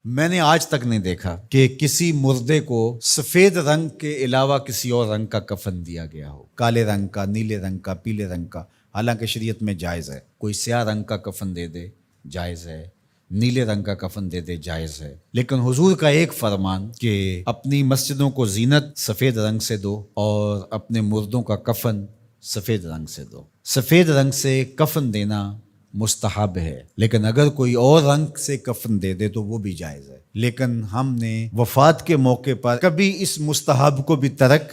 میں نے آج تک نہیں دیکھا کہ کسی مردے کو سفید رنگ کے علاوہ کسی اور رنگ کا کفن دیا گیا ہو، کالے رنگ کا، نیلے رنگ کا، پیلے رنگ کا۔ حالانکہ شریعت میں جائز ہے، کوئی سیاہ رنگ کا کفن دے دے جائز ہے، نیلے رنگ کا کفن دے دے جائز ہے، لیکن حضور کا ایک فرمان کہ اپنی مسجدوں کو زینت سفید رنگ سے دو اور اپنے مردوں کا کفن سفید رنگ سے دو۔ سفید رنگ سے کفن دینا مستحب ہے، لیکن اگر کوئی اور رنگ سے کفن دے دے تو وہ بھی جائز ہے۔ لیکن ہم نے وفات کے موقع پر کبھی اس مستحب کو بھی ترک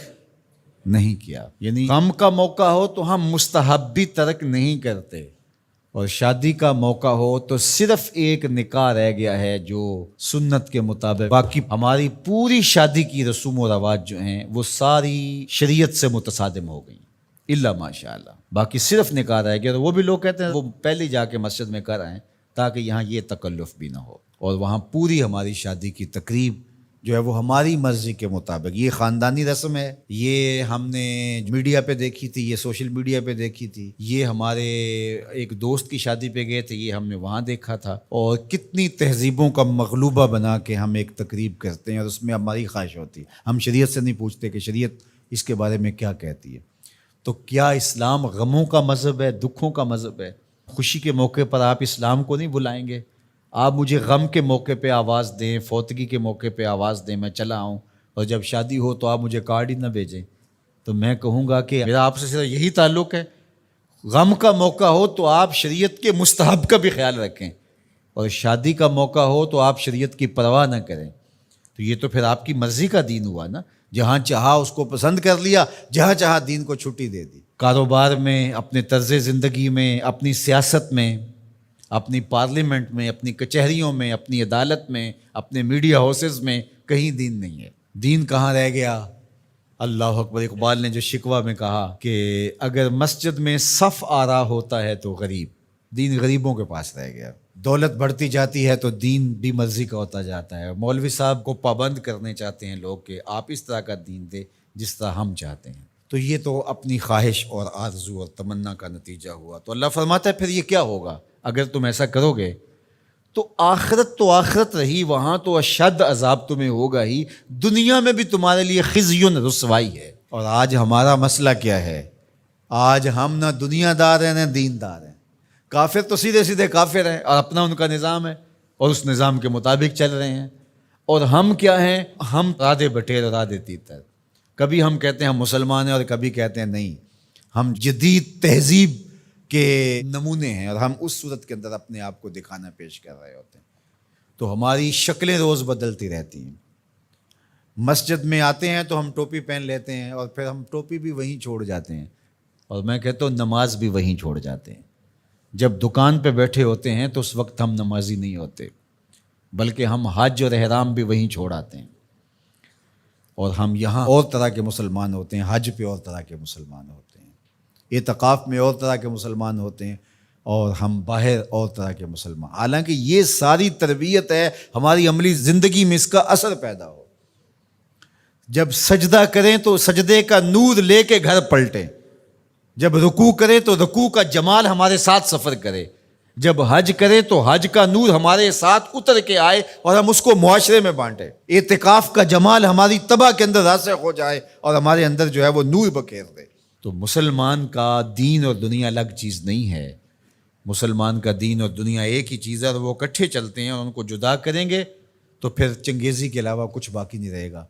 نہیں کیا، یعنی غم کا موقع ہو تو ہم مستحب بھی ترک نہیں کرتے، اور شادی کا موقع ہو تو صرف ایک نکاح رہ گیا ہے جو سنت کے مطابق، باقی ہماری پوری شادی کی رسوم و رواج جو ہیں وہ ساری شریعت سے متصادم ہو گئی، الا ماشاء اللہ۔ باقی صرف نکاح رہ گیا، تو وہ بھی لوگ کہتے ہیں وہ پہلے جا کے مسجد میں کر آئیں تاکہ یہاں یہ تکلف بھی نہ ہو، اور وہاں پوری ہماری شادی کی تقریب جو ہے وہ ہماری مرضی کے مطابق۔ یہ خاندانی رسم ہے، یہ ہم نے میڈیا پہ دیکھی تھی، یہ سوشل میڈیا پہ دیکھی تھی، یہ ہمارے ایک دوست کی شادی پہ گئے تھے، یہ ہم نے وہاں دیکھا تھا، اور کتنی تہذیبوں کا مغلوبہ بنا کے ہم ایک تقریب کرتے ہیں، اور اس میں ہماری خواہش ہوتی ہے، ہم شریعت سے نہیں پوچھتے کہ شریعت اس کے بارے میں کیا کہتی ہے۔ تو کیا اسلام غموں کا مذہب ہے، دکھوں کا مذہب ہے؟ خوشی کے موقع پر آپ اسلام کو نہیں بلائیں گے؟ آپ مجھے غم کے موقع پہ آواز دیں، فوتگی کے موقع پہ آواز دیں، میں چلا آؤں، اور جب شادی ہو تو آپ مجھے کارڈ ہی نہ بھیجیں، تو میں کہوں گا کہ میرا آپ سے صرف یہی تعلق ہے۔ غم کا موقع ہو تو آپ شریعت کے مستحب کا بھی خیال رکھیں، اور شادی کا موقع ہو تو آپ شریعت کی پرواہ نہ کریں، تو یہ تو پھر آپ کی مرضی کا دین ہوا نا، جہاں چاہا اس کو پسند کر لیا، جہاں چاہا دین کو چھٹی دے دی۔ کاروبار میں، اپنے طرز زندگی میں، اپنی سیاست میں، اپنی پارلیمنٹ میں، اپنی کچہریوں میں، اپنی عدالت میں، اپنے میڈیا ہاؤسز میں کہیں دین نہیں ہے۔ دین کہاں رہ گیا؟ اللہ اکبر۔ اقبال نے جو شکوہ میں کہا کہ اگر مسجد میں صف آ رہا ہوتا ہے تو غریب، دین غریبوں کے پاس رہ گیا۔ دولت بڑھتی جاتی ہے تو دین بھی مرضی کا ہوتا جاتا ہے۔ مولوی صاحب کو پابند کرنے چاہتے ہیں لوگ کہ آپ اس طرح کا دین دے جس طرح ہم چاہتے ہیں، تو یہ تو اپنی خواہش اور آرزو اور تمنا کا نتیجہ ہوا۔ تو اللہ فرماتا ہے پھر یہ کیا ہوگا اگر تم ایسا کرو گے تو آخرت رہی، وہاں تو اشد عذاب تمہیں ہوگا ہی، دنیا میں بھی تمہارے لیے خزی رسوائی ہے۔ اور آج ہمارا مسئلہ کیا ہے؟ آج ہم نہ دنیا دار ہیں نہ دین دار ہیں۔ کافر تو سیدھے سیدھے کافر ہیں، اور اپنا ان کا نظام ہے، اور اس نظام کے مطابق چل رہے ہیں، اور ہم کیا ہیں؟ ہم رادے بٹیر اور رادے تیتر۔ کبھی ہم کہتے ہیں ہم مسلمان ہیں، اور کبھی کہتے ہیں نہیں ہم جدید تہذیب کے نمونے ہیں، اور ہم اس صورت کے اندر اپنے آپ کو دکھانا پیش کر رہے ہوتے ہیں۔ تو ہماری شکلیں روز بدلتی رہتی ہیں۔ مسجد میں آتے ہیں تو ہم ٹوپی پہن لیتے ہیں، اور پھر ہم ٹوپی بھی وہیں چھوڑ جاتے ہیں، اور میں کہتا ہوں نماز بھی وہیں چھوڑ جاتے ہیں۔ جب دکان پہ بیٹھے ہوتے ہیں تو اس وقت ہم نمازی نہیں ہوتے، بلکہ ہم حج اور احرام بھی وہیں چھوڑ آتے ہیں، اور ہم یہاں اور طرح کے مسلمان ہوتے ہیں، حج پہ اور طرح کے مسلمان ہوتے ہیں، اعتکاف میں اور طرح کے مسلمان ہوتے ہیں، اور ہم باہر اور طرح کے مسلمان۔ حالانکہ یہ ساری تربیت ہے ہماری عملی زندگی میں اس کا اثر پیدا ہو۔ جب سجدہ کریں تو سجدے کا نور لے کے گھر پلٹیں، جب رکوع کرے تو رکوع کا جمال ہمارے ساتھ سفر کرے، جب حج کرے تو حج کا نور ہمارے ساتھ اتر کے آئے اور ہم اس کو معاشرے میں بانٹیں، اعتکاف کا جمال ہماری طبع کے اندر راسخ ہو جائے اور ہمارے اندر جو ہے وہ نور بکھیر دے۔ تو مسلمان کا دین اور دنیا الگ چیز نہیں ہے، مسلمان کا دین اور دنیا ایک ہی چیز ہے، اور وہ اکٹھے چلتے ہیں، اور ان کو جدا کریں گے تو پھر چنگیزی کے علاوہ کچھ باقی نہیں رہے گا۔